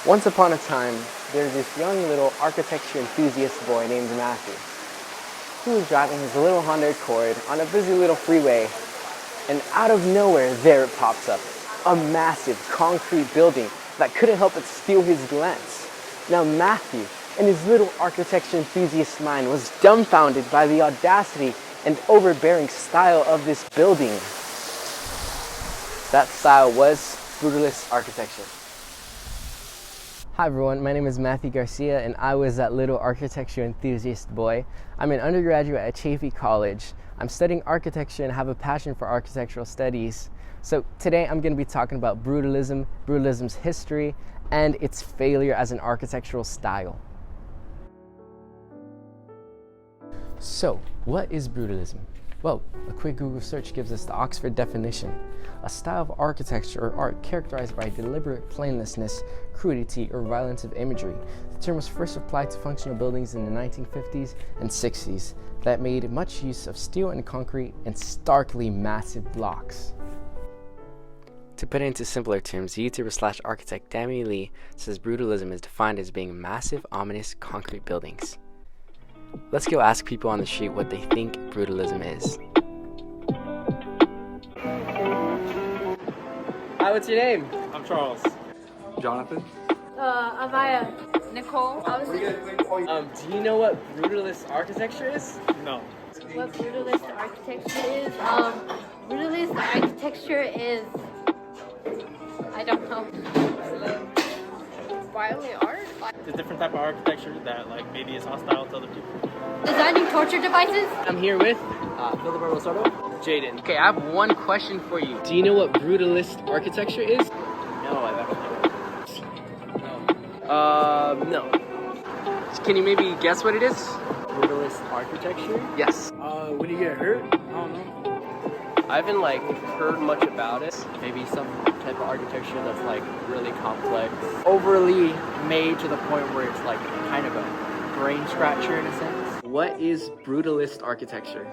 Once upon a time, there was this young little architecture enthusiast boy named Matthew, who was driving his little Honda Accord on a busy little freeway, and out of nowhere, there it pops up, a massive concrete building that couldn't help but steal his glance. Now Matthew, in his little architecture enthusiast mind, was dumbfounded by the audacity and overbearing style of this building. That style was Brutalist Architecture. Hi everyone, my name is Matthew Garcia and I was that little architecture enthusiast boy. I'm an undergraduate at Chaffey College. I'm studying architecture and have a passion for architectural studies. So today I'm going to be talking about Brutalism, Brutalism's history, and its failure as an architectural style. So, what is Brutalism? Well, a quick Google search gives us the Oxford definition: a style of architecture or art characterized by deliberate plainlessness, crudity, or violence of imagery. The term was first applied to functional buildings in the 1950s and 60s that made much use of steel and concrete and starkly massive blocks. To put it into simpler terms, YouTuber/architect Dami Lee says Brutalism is defined as being massive, ominous concrete buildings. Let's go ask people on the street what they think Brutalism is. Hi, what's your name? I'm Charles. Jonathan? Amaya. Nicole. Do you know what Brutalist Architecture is? No. What brutalist architecture is? Brutalist architecture is, I don't know. Violent art? It's a different type of architecture that maybe is hostile to other people. Designing torture devices? I'm here with Soto? Jaden. Okay, I have one question for you. Do you know what Brutalist Architecture is? No, I've actually never. No. Can you maybe guess what it is? Brutalist architecture? Yes. When you get hurt? I don't know. I haven't heard much about it. Maybe some type of architecture that's really complex. Overly made to the point where it's kind of a brain scratcher in a sense. What is Brutalist Architecture?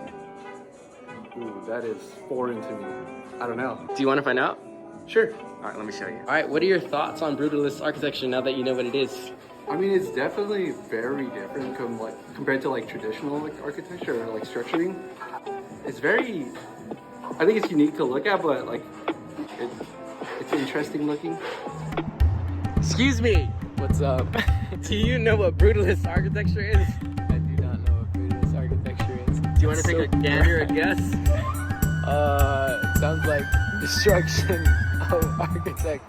Ooh, that is foreign to me. I don't know. Do you want to find out? Sure. All right, let me show you. All right, what are your thoughts on Brutalist Architecture now that you know what it is? I mean, it's definitely very different compared to traditional architecture or structuring. It's very, I think it's unique to look at, but it's interesting looking. Excuse me. What's up? Do you know what Brutalist Architecture is? I do not know what brutalist architecture is. Do you want to take a gander, a guess? It sounds like destruction of architecture.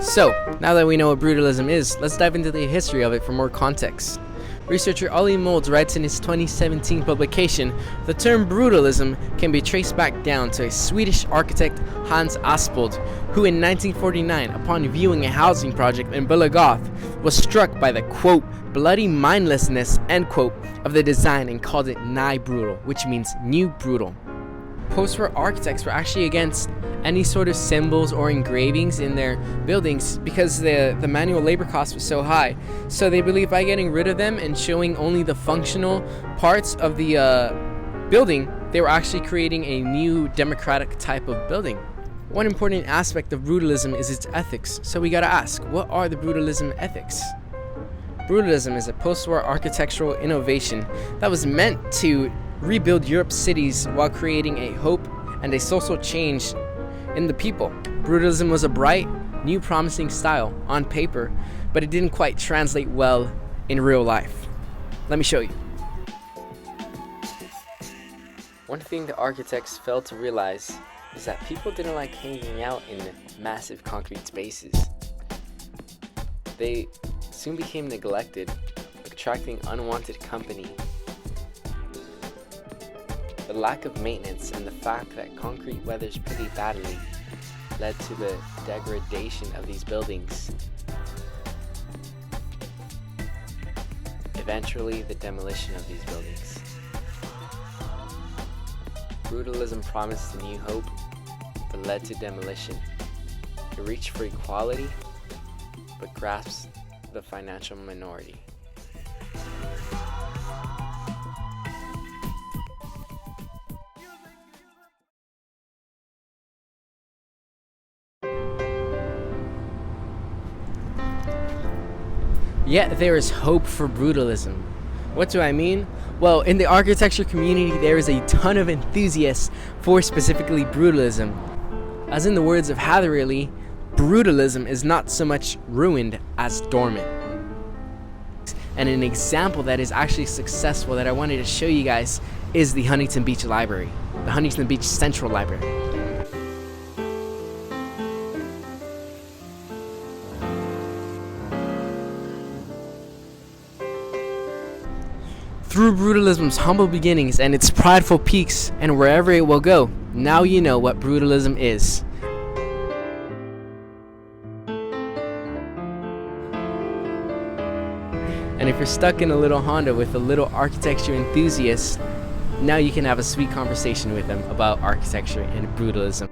So, now that we know what Brutalism is, let's dive into the history of it for more context. Researcher Ollie Molds writes in his 2017 publication, the term Brutalism can be traced back down to a Swedish architect Hans Aspold, who in 1949, upon viewing a housing project in Bullegoth, was struck by the quote, bloody mindlessness, end quote, of the design and called it nigh brutal, which means new brutal. Post-war architects were actually against any sort of symbols or engravings in their buildings because the manual labor cost was so high. So they believed by getting rid of them and showing only the functional parts of the building, they were actually creating a new democratic type of building. One important aspect of Brutalism is its ethics. So we gotta ask, what are the Brutalism ethics? Brutalism is a post-war architectural innovation that was meant to rebuild Europe's cities while creating a hope and a social change in the people. Brutalism was a bright, new promising style on paper, but it didn't quite translate well in real life. Let me show you. One thing the architects failed to realize is that people didn't like hanging out in massive concrete spaces. They soon became neglected, attracting unwanted company. The lack of maintenance and the fact that concrete weathers pretty badly led to the degradation of these buildings. Eventually, the demolition of these buildings. Brutalism promised a new hope, but led to demolition. It reached for equality, but grasped the financial minority. Yet there is hope for brutalism. What do I mean? Well, in the architecture community, there is a ton of enthusiasts for specifically brutalism. As in the words of Hatherley, brutalism is not so much ruined as dormant. And an example that is actually successful that I wanted to show you guys is the Huntington Beach Library, the Huntington Beach Central Library. Through brutalism's humble beginnings and its prideful peaks and wherever it will go, now you know what brutalism is. And if you're stuck in a little Honda with a little architecture enthusiast, now you can have a sweet conversation with them about architecture and brutalism.